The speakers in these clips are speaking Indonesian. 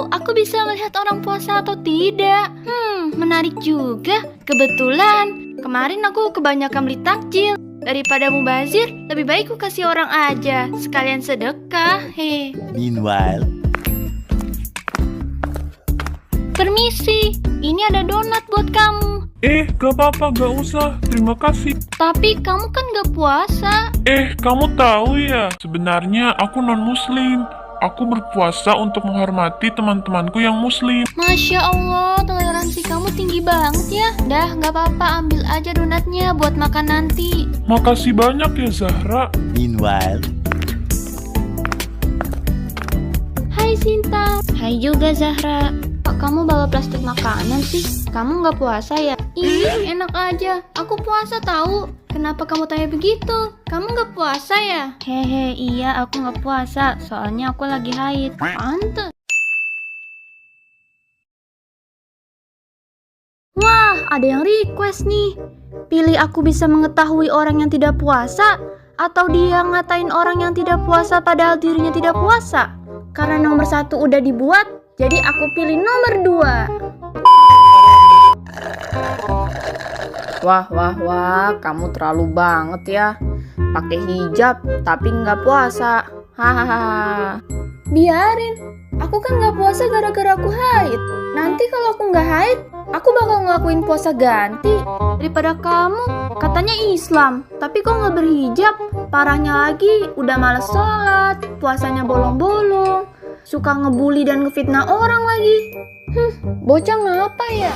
Wow, aku bisa melihat orang puasa atau tidak. Menarik juga. Kebetulan, kemarin aku kebanyakan beli takjil. Daripada mubazir, lebih baik ku kasih orang aja. Sekalian sedekah, he. Meanwhile, Permisi, ini ada donat buat kamu. Gak apa-apa, gak usah. Terima kasih. Tapi kamu kan gak puasa. Kamu tahu ya, sebenarnya aku non-muslim. Aku berpuasa untuk menghormati teman-temanku yang muslim. Masya Allah, toleransi kamu tinggi banget ya. Dah, gak apa-apa, ambil aja donatnya buat makan nanti. Makasih banyak ya, Zahra. meanwhile, Hai Sinta. Hai juga Zahra. Kok kamu bawa plastik makanan sih? Kamu nggak puasa ya? Ih, enak aja. Aku puasa tahu. Kenapa kamu tanya begitu? Kamu nggak puasa ya? Hehe, iya aku nggak puasa. Soalnya aku lagi haid. Pantes. Wah, ada yang request nih. Pilih aku bisa mengetahui orang yang tidak puasa atau dia ngatain orang yang tidak puasa padahal dirinya tidak puasa. Karena nomor 1 udah dibuat, jadi aku pilih nomor 2. Wah, kamu terlalu banget ya. Pakai hijab tapi nggak puasa. Hahaha. Biarin, aku kan nggak puasa gara-gara aku haid. Nanti kalau aku nggak haid, aku bakal ngelakuin puasa ganti. Daripada kamu, katanya Islam, tapi kok nggak berhijab? Parahnya lagi, udah males sholat, puasanya bolong-bolong, suka ngebully dan ngefitnah orang lagi. Bocah ngapa ya?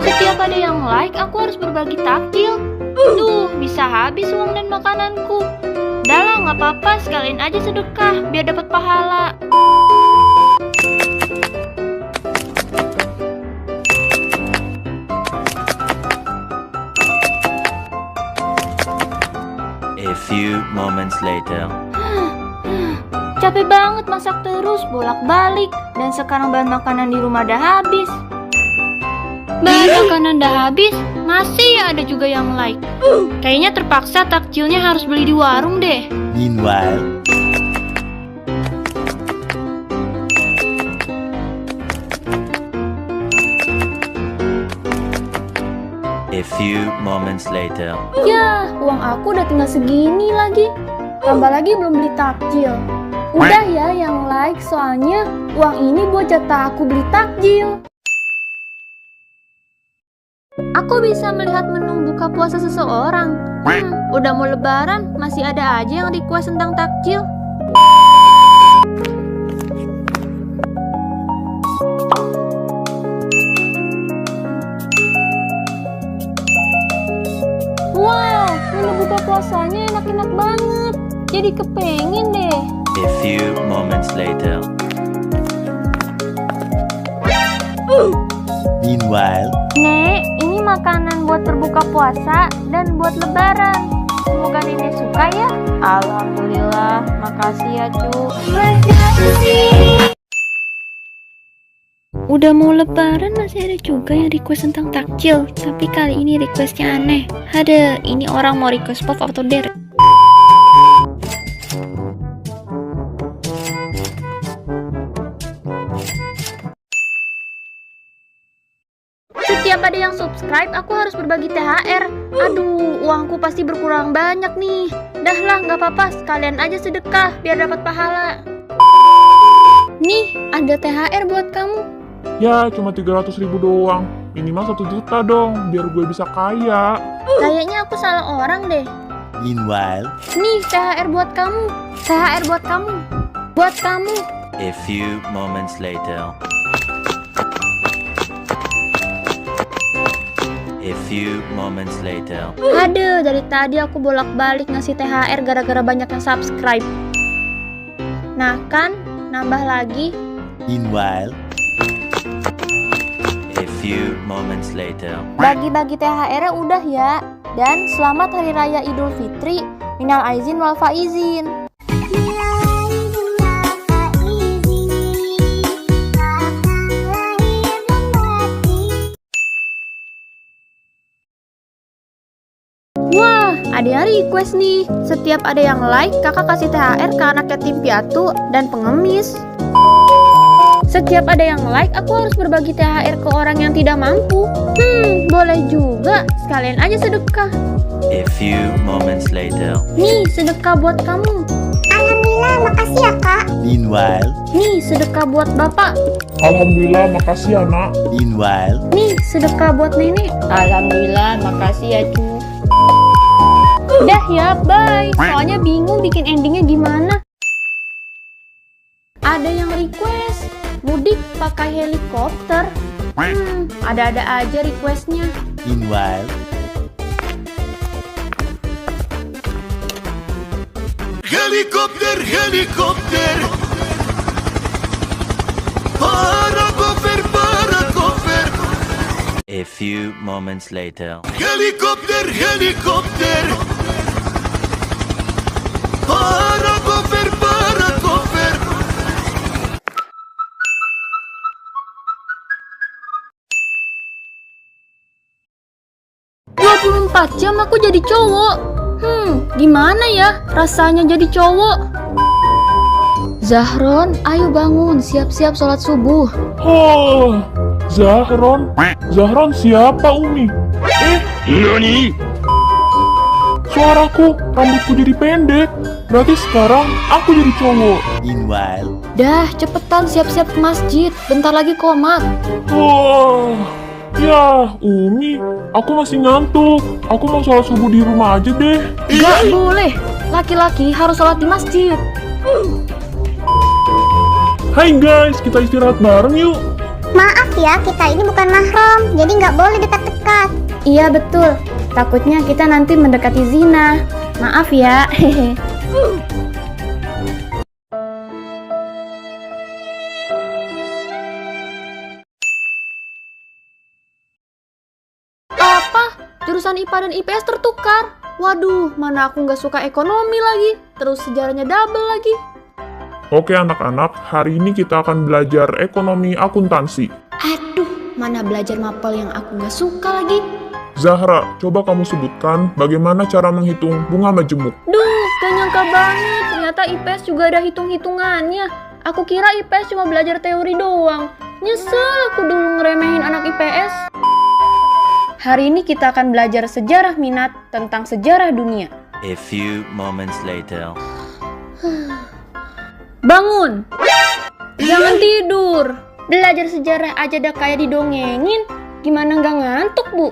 Setiap ada yang like, aku harus berbagi takjil. Duh, bisa habis uang dan makananku. Udah lah, nggak apa-apa, sekalian aja sedekah, biar dapat pahala. a few moments later. Capek banget masak terus, bolak-balik. Dan sekarang bahan makanan di rumah udah habis. Bahan makanan udah habis, masih ada juga yang like. Kayaknya terpaksa takjilnya harus beli di warung deh. Meanwhile, a few moments later. Ya, uang aku udah tinggal segini lagi. Tambah lagi belum beli takjil. Udah ya yang like, soalnya uang ini buat jatah aku beli takjil. Aku bisa melihat menu buka puasa seseorang. Udah mau lebaran, masih ada aja yang request tentang takjil. Wow, menu buka puasanya enak-enak banget. Jadi kepengen deh. A few moments later. Meanwhile, Nek, ini makanan buat berbuka puasa dan buat lebaran. Semoga Nenek suka ya. Alhamdulillah, makasih ya cu. Udah mau lebaran masih ada juga yang request tentang takjil. Tapi kali ini requestnya aneh. Ada, ini orang mau request pop atau der. Setiap ada yang subscribe, aku harus berbagi THR. Aduh, uangku pasti berkurang banyak nih. Dah lah, nggak apa-apa, sekalian aja sedekah biar dapat pahala. Nih, ada THR buat kamu. Ya, cuma 300.000 doang. Minimal 1 juta dong, biar gue bisa kaya. Kayaknya aku salah orang deh. meanwhile, Nih, THR buat kamu. THR buat kamu. Buat kamu. a few moments later. A few moments later. Aduh, dari tadi aku bolak-balik ngasih THR gara-gara banyak yang subscribe. Nah kan, nambah lagi. Meanwhile, a few moments later. Bagi-bagi THR-nya udah ya. Dan selamat Hari Raya Idul Fitri. Minal aizin wal faizin. ada yang request nih. Setiap ada yang like, kakak kasih THR ke anak yatim piatu dan pengemis. Setiap ada yang like, aku harus berbagi THR ke orang yang tidak mampu. Boleh juga. Sekalian aja sedekah. A few moments later. Nih, sedekah buat kamu. Alhamdulillah, makasih ya kak. Meanwhile. Nih, sedekah buat bapak. Alhamdulillah, makasih ya nak. Meanwhile. Nih, sedekah buat nenek. Alhamdulillah, makasih ya cu. Udah ya, bye. Soalnya bingung bikin endingnya gimana. Ada yang request mudik pakai helikopter. Ada-ada aja requestnya. Meanwhile. Helikopter, helikopter. Para koper. A few moments later. Helikopter, helikopter. Para koper. 24 jam aku jadi cowok. Gimana ya rasanya jadi cowok? Zahron, ayo bangun, siap-siap sholat subuh. Oh, Zahron? Zahron siapa, Umi? Nani? Suaraku, rambutku jadi pendek. Berarti sekarang aku jadi cowok. Meanwhile. Dah, cepetan siap-siap ke masjid. Bentar lagi komat. Oh, ya, Umi, aku masih ngantuk. Aku mau sholat subuh di rumah aja deh. Gak boleh, laki-laki harus sholat di masjid. Hai guys, kita istirahat bareng yuk. Maaf ya, kita ini bukan mahram, jadi nggak boleh dekat-dekat. Iya betul, takutnya kita nanti mendekati zina. Maaf ya. Hehe. Apa? Jurusan IPA dan IPS tertukar? Waduh, mana aku nggak suka ekonomi lagi. Terus sejarahnya double lagi. Oke anak-anak, hari ini kita akan belajar ekonomi akuntansi. Aduh, mana belajar mapel yang aku nggak suka lagi. Zahra, coba kamu sebutkan bagaimana cara menghitung bunga majemuk. Duh, gak nyangka banget. Ternyata IPS juga ada hitung-hitungannya. Aku kira IPS cuma belajar teori doang. Nyesel aku dulu ngeremehin anak IPS. Hari ini kita akan belajar sejarah minat tentang sejarah dunia. A few moments later. Bangun! Jangan tidur. Belajar sejarah aja udah kayak didongengin. Gimana nggak ngantuk, Bu?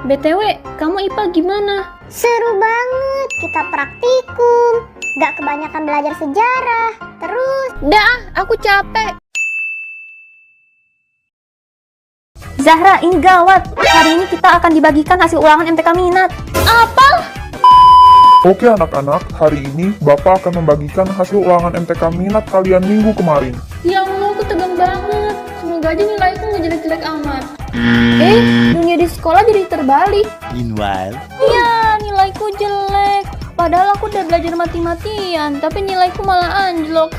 BTW, kamu IPA gimana? Seru banget, kita praktikum. Gak kebanyakan belajar sejarah. Terus, Dah, aku capek. Zahra, ini gawat. Hari ini kita akan dibagikan hasil ulangan MTK minat. Apa? Oke anak-anak, hari ini Bapak akan membagikan hasil ulangan MTK minat kalian minggu kemarin. Ya Allah, aku tegang banget. Semoga aja nilaiku nggak jelek-jelek amat. Dunia di sekolah jadi terbalik. Meanwhile. Ya, nilaiku jelek. Padahal aku udah belajar mati-matian, tapi nilaiku malah anjlok.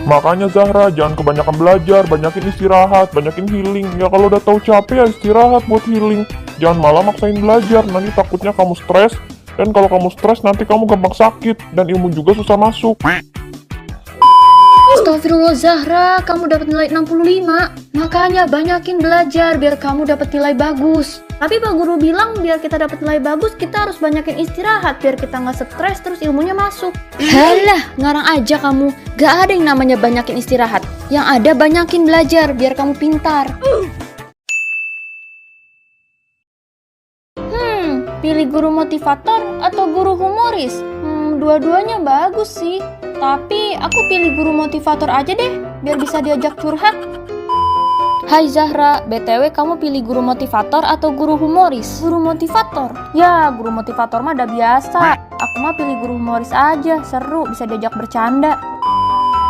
Makanya Zahra, jangan kebanyakan belajar, banyakin istirahat, banyakin healing. Ya kalau udah tahu capek ya istirahat buat healing. Jangan malah maksain belajar, nanti takutnya kamu stres. Dan kalau kamu stres nanti kamu gampang sakit dan ilmu juga susah masuk. Astagfirullah Zahra, kamu dapat nilai 65. Makanya banyakin belajar biar kamu dapat nilai bagus. Tapi Pak Guru bilang biar kita dapat nilai bagus kita harus banyakin istirahat biar kita nggak stres terus ilmunya masuk. Halah, ngarang aja kamu. Gak ada yang namanya banyakin istirahat. Yang ada banyakin belajar biar kamu pintar. Pilih guru motivator atau guru humoris? Dua-duanya bagus sih. Tapi aku pilih guru motivator aja deh, biar bisa diajak curhat. Hai Zahra, BTW kamu pilih guru motivator atau guru humoris? Guru motivator? Ya, guru motivator mah udah biasa. Aku mah pilih guru humoris aja, seru, bisa diajak bercanda.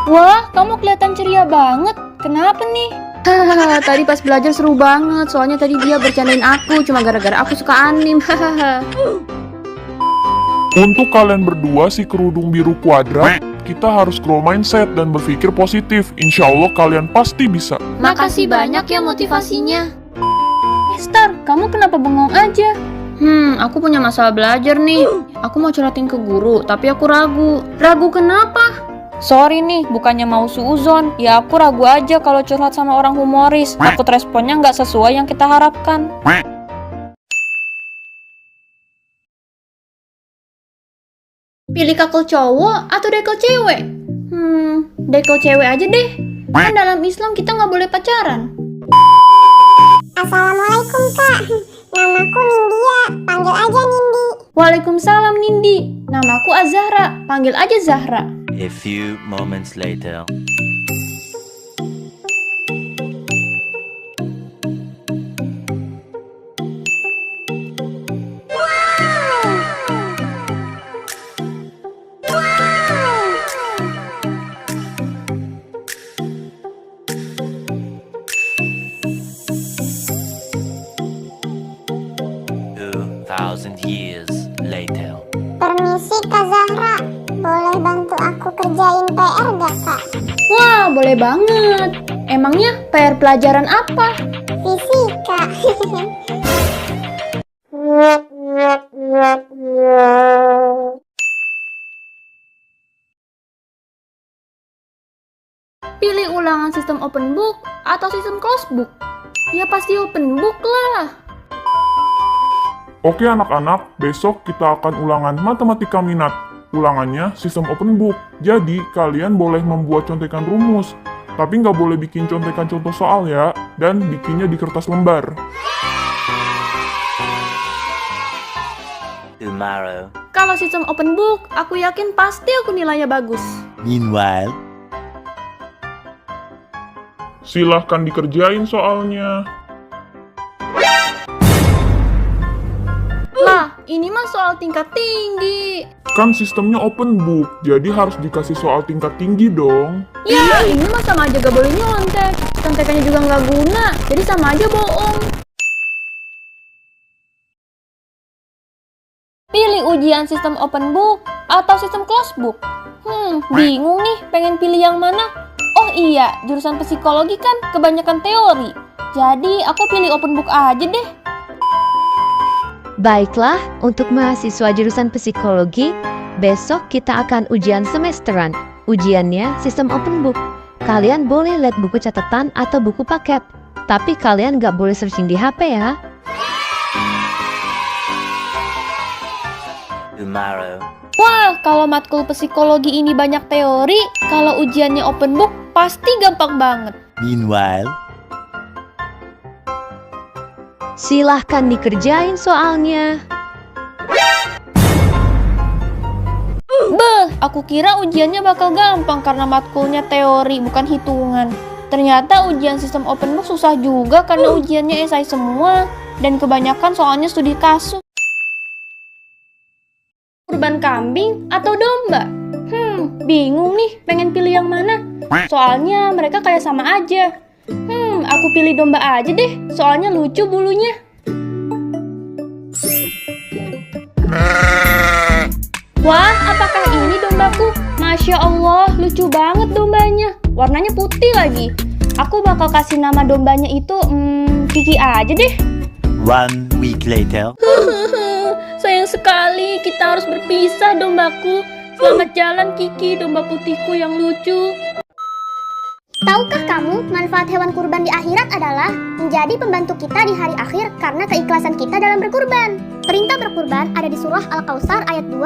Wah, kamu kelihatan ceria banget. Kenapa nih? Hahaha, tadi pas belajar seru banget. Soalnya tadi dia bercandain aku, cuma gara-gara aku suka anim. Hahaha. Untuk kalian berdua si kerudung biru kuadrat, kita harus grow mindset dan berpikir positif. Insya Allah kalian pasti bisa. Makasih banyak ya motivasinya. Star, kamu kenapa bengong aja? Aku punya masalah belajar nih. Aku mau curhatin ke guru, tapi aku ragu. Ragu kenapa? Sorry nih, bukannya mau suuzon. Ya aku ragu aja kalau curhat sama orang humoris. Takut responnya nggak sesuai yang kita harapkan. Pilih kakel cowok atau dekel cewek? Dekel cewek aja deh. Kan dalam Islam kita nggak boleh pacaran. Assalamualaikum kak, namaku Nindya, panggil aja Nindi. Waalaikumsalam Nindi. Namaku Azahra, panggil aja Zahra. A few moments later. Thousand years later. Permisi Kak Zahra, boleh bantu aku kerjain PR gak kak? Wah, boleh banget. Emangnya PR pelajaran apa? Fisika. Pilih ulangan sistem open book atau sistem closed book? Ya pasti open book lah. Oke anak-anak, besok kita akan ulangan matematika minat. Ulangannya sistem open book, jadi kalian boleh membuat contekan rumus. Tapi nggak boleh bikin contekan contoh soal ya, dan bikinnya di kertas lembar. Tomorrow. Kalau sistem open book, aku yakin pasti aku nilainya bagus. Meanwhile. Silahkan dikerjain soalnya. Lah, ini mah soal tingkat tinggi. Kan sistemnya open book, jadi harus dikasih soal tingkat tinggi dong. Ya, ini mah sama aja gak boleh nyontek. Contekannya juga nggak guna, jadi sama aja bohong. Pilih ujian sistem open book atau sistem closed book? Bingung nih, pengen pilih yang mana? Oh iya, jurusan psikologi kan kebanyakan teori. Jadi aku pilih open book aja deh. Baiklah, untuk mahasiswa jurusan psikologi, besok kita akan ujian semesteran. Ujiannya sistem open book. Kalian boleh lihat buku catatan atau buku paket, tapi kalian nggak boleh searching di HP ya. Tomorrow. Wah, kalau matkul psikologi ini banyak teori, kalau ujiannya open book pasti gampang banget. Meanwhile. Silahkan dikerjain soalnya. Beh, aku kira ujiannya bakal gampang karena matkulnya teori bukan hitungan. Ternyata ujian sistem open book susah juga karena ujiannya esai semua dan kebanyakan soalnya studi kasus. Kurban kambing atau domba? Bingung nih, pengen pilih yang mana? Soalnya mereka kayak sama aja. Aku pilih domba aja deh, soalnya lucu bulunya. Wah, apakah ini dombaku? Masya Allah, lucu banget dombanya. Warnanya putih lagi. Aku bakal kasih nama dombanya itu, Kiki aja deh. 1 week later. Sayang sekali, kita harus berpisah dombaku. Selamat jalan Kiki, domba putihku yang lucu. Tahukah kamu manfaat hewan kurban di akhirat adalah menjadi pembantu kita di hari akhir karena keikhlasan kita dalam berkurban. Perintah berkurban ada di surah Al-Kautsar ayat 2,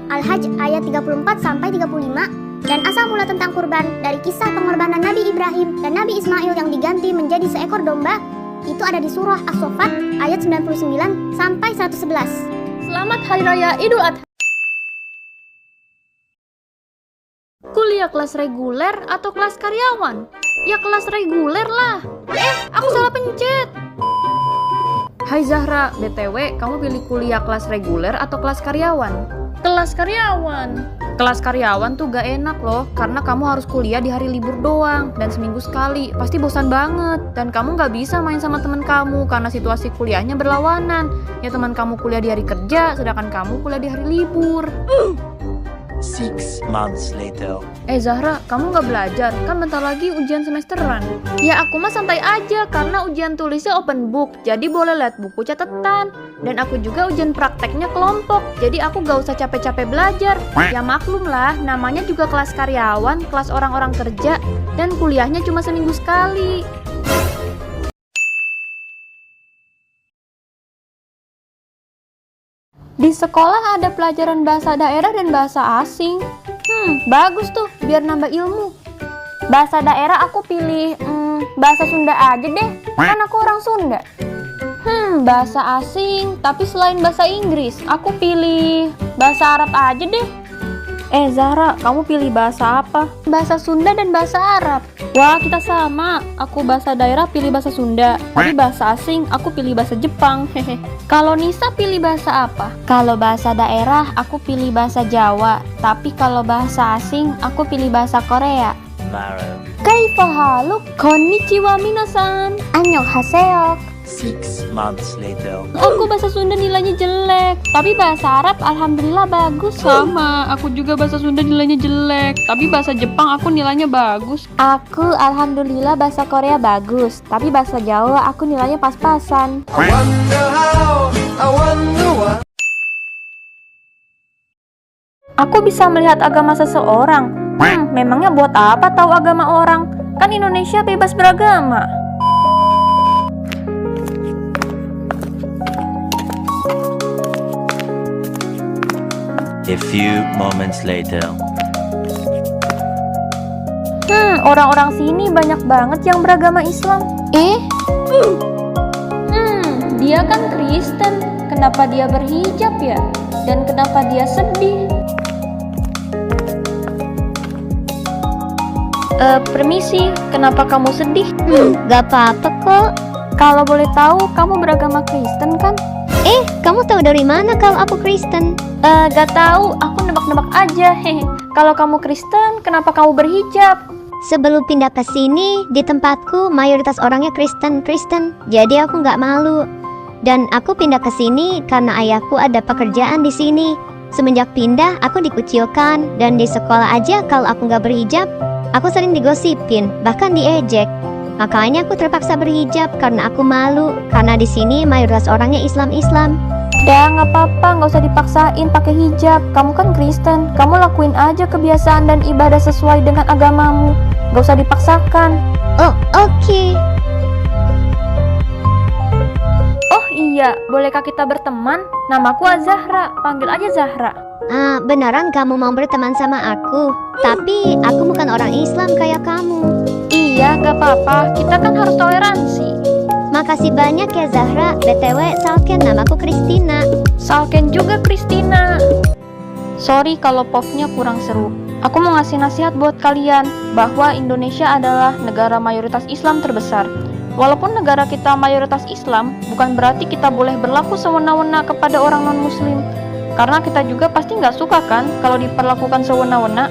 Al-Hajj ayat 34-35, dan asal mula tentang kurban dari kisah pengorbanan Nabi Ibrahim dan Nabi Ismail yang diganti menjadi seekor domba, itu ada di surah As-Saffat ayat 99-111. Selamat Hari Raya Idul Adha. Kuliah kelas reguler atau kelas karyawan? Ya kelas reguler lah. Aku salah pencet. Hai Zahra, BTW kamu pilih kuliah kelas reguler atau kelas karyawan? Kelas karyawan. Kelas karyawan tuh gak enak loh, karena kamu harus kuliah di hari libur doang dan seminggu sekali. Pasti bosan banget dan kamu gak bisa main sama temen kamu karena situasi kuliahnya berlawanan. Ya teman kamu kuliah di hari kerja, sedangkan kamu kuliah di hari libur. 6 months later. Zahra, kamu nggak belajar? Kan bentar lagi ujian semesteran. Ya aku mah santai aja karena ujian tulisnya open book, jadi boleh lihat buku catatan. Dan aku juga ujian prakteknya kelompok, jadi aku gak usah capek-capek belajar. Ya maklum lah, namanya juga kelas karyawan, kelas orang-orang kerja, dan kuliahnya cuma seminggu sekali. Di sekolah ada pelajaran bahasa daerah dan bahasa asing. Bagus tuh, biar nambah ilmu. Bahasa daerah aku pilih bahasa Sunda aja deh, kan aku orang Sunda. Bahasa asing, tapi selain bahasa Inggris, aku pilih bahasa Arab aja deh. Zahra, kamu pilih bahasa apa? Bahasa Sunda dan bahasa Arab. Wah, kita sama. Aku bahasa daerah pilih bahasa Sunda, tapi bahasa asing aku pilih bahasa Jepang. Hehe. Kalau Nisa pilih bahasa apa? Kalau bahasa daerah aku pilih bahasa Jawa, tapi kalau bahasa asing aku pilih bahasa Korea. Tomorrow. Kaifa haluk? Konnichiwa minasan. Annyeonghaseyo. 6 months later. Aku bahasa Sunda nilainya jelek, tapi bahasa Arab alhamdulillah bagus. Sama, aku juga bahasa Sunda nilainya jelek, tapi bahasa Jepang aku nilainya bagus. Aku alhamdulillah bahasa Korea bagus, tapi bahasa Jawa aku nilainya pas-pasan. Aku bisa melihat agama seseorang. Memangnya buat apa tahu agama orang? Kan Indonesia bebas beragama. A few moments later. Orang-orang sini banyak banget yang beragama Islam. Dia kan Kristen. Kenapa dia berhijab ya? Dan kenapa dia sedih? Permisi, kenapa kamu sedih? Gak apa-apa kok. Kalau boleh tahu, kamu beragama Kristen kan? Kamu tahu dari mana kalau aku Kristen? Gak tahu, aku nebak-nebak aja. Hehe. Kalau kamu Kristen, kenapa kamu berhijab? Sebelum pindah ke sini, di tempatku mayoritas orangnya Kristen. Jadi aku nggak malu. Dan aku pindah ke sini karena ayahku ada pekerjaan di sini. Semenjak pindah, aku dikucilkan. Dan di sekolah aja kalau aku nggak berhijab, aku sering digosipin, bahkan diejek. Makanya aku terpaksa berhijab karena aku malu. Karena di sini mayoritas orangnya Islam. Dah, nggak apa-apa, nggak usah dipaksain pakai hijab. Kamu kan Kristen, kamu lakuin aja kebiasaan dan ibadah sesuai dengan agamamu. Nggak usah dipaksakan. Oh, oke. Oh iya, bolehkah kita berteman? Namaku Azahra, panggil aja Zahra. Beneran kamu mau berteman sama aku? Tapi aku bukan orang Islam kayak kamu. Iya, nggak apa-apa, kita kan harus toleransi. Makasih banyak ya Zahra. BTW, Salken, namaku Kristina. Salken juga Kristina. Sorry kalau popnya kurang seru. Aku mau ngasih nasihat buat kalian bahwa Indonesia adalah negara mayoritas Islam terbesar. Walaupun negara kita mayoritas Islam, bukan berarti kita boleh berlaku sewenang-wenang kepada orang non-muslim. Karena kita juga pasti nggak suka kan kalau diperlakukan sewenang-wenang.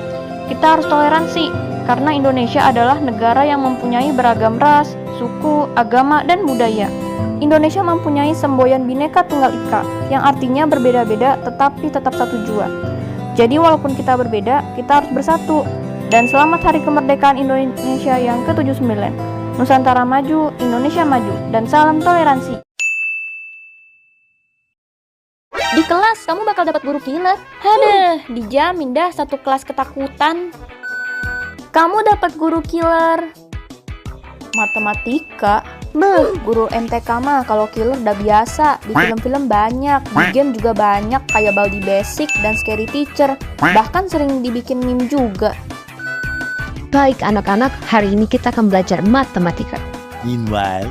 Kita harus toleransi, karena Indonesia adalah negara yang mempunyai beragam ras, suku, agama, dan budaya. Indonesia mempunyai semboyan Bhinneka Tunggal Ika, yang artinya berbeda-beda tetapi tetap satu jua. Jadi walaupun kita berbeda, kita harus bersatu. Dan selamat Hari Kemerdekaan Indonesia yang ke-79. Nusantara maju, Indonesia maju, dan salam toleransi. Di kelas kamu bakal dapat guru killer. Hadeh, dijamin dah satu kelas ketakutan. Kamu dapat guru killer matematika. Guru MTK mah kalau killer udah biasa. Di film-film banyak, di game juga banyak kayak Baldi Basic dan Scary Teacher. Bahkan sering dibikin meme juga. Baik anak-anak, hari ini kita akan belajar matematika. Meanwhile.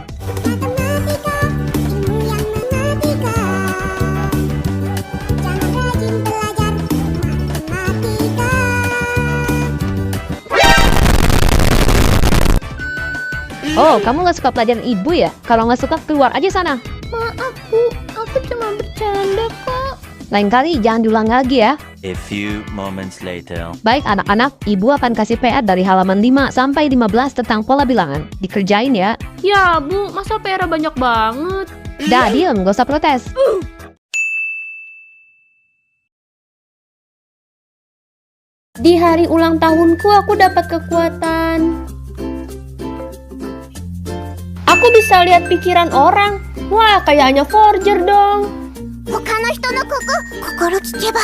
Oh, kamu gak suka pelajaran ibu ya? Kalau gak suka, keluar aja sana. Maaf Bu, aku cuma bercanda kok. Lain kali jangan diulang lagi ya. A few moments later. Baik anak-anak, ibu akan kasih PR dari halaman 5 sampai 15 tentang pola bilangan. Dikerjain ya. Ya Bu, masa PR banyak banget? Dah, diem, gak usah protes. Di hari ulang tahunku aku dapat kekuatan. Aku bisa lihat pikiran orang. Wah, kayaknya forger dong. 他の人の心聞けば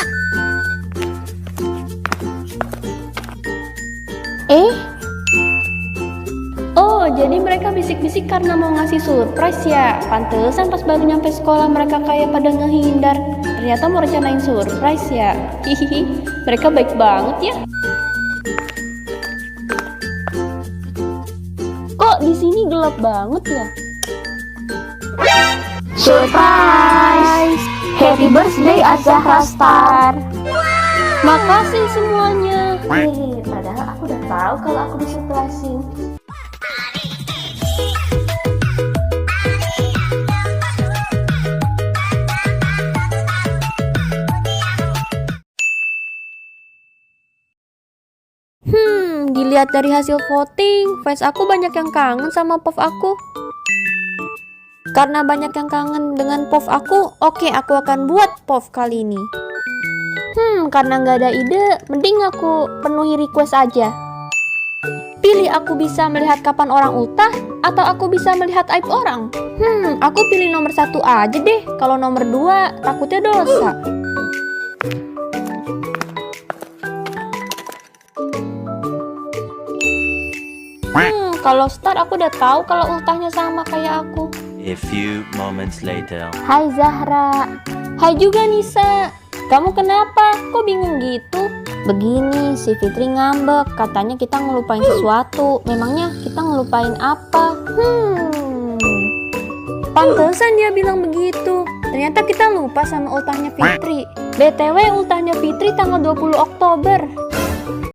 Oh, jadi mereka bisik-bisik karena mau ngasih surprise ya? Pantesan pas baru nyampe sekolah mereka kayak pada ngehindar. Ternyata mau rencanain surprise ya? Hihihi, mereka baik banget ya. Kok di sini gelap banget ya? Surprise! Happy birthday Azahra Star. Makasih semuanya. Padahal aku udah tahu kalau aku disurprisein. Dilihat dari hasil voting, fans aku banyak yang kangen sama POV aku. Karena banyak yang kangen dengan POV aku, oke aku akan buat POV kali ini. Karena nggak ada ide, mending aku penuhi request aja. Pilih aku bisa melihat kapan orang ultah, atau aku bisa melihat aib orang. Aku pilih nomor 1 aja deh, kalau nomor 2 takutnya dosa. Kalau start aku udah tahu kalau ultahnya sama kayak aku. A few moments later. Hai Zahra. Hai juga Nisa. Kamu kenapa? Kok bingung gitu? Begini, si Fitri ngambek. Katanya kita ngelupain sesuatu. Memangnya kita ngelupain apa? Pantesan dia bilang begitu. Ternyata kita lupa sama ultahnya Fitri. BTW ultahnya Fitri tanggal 20 Oktober.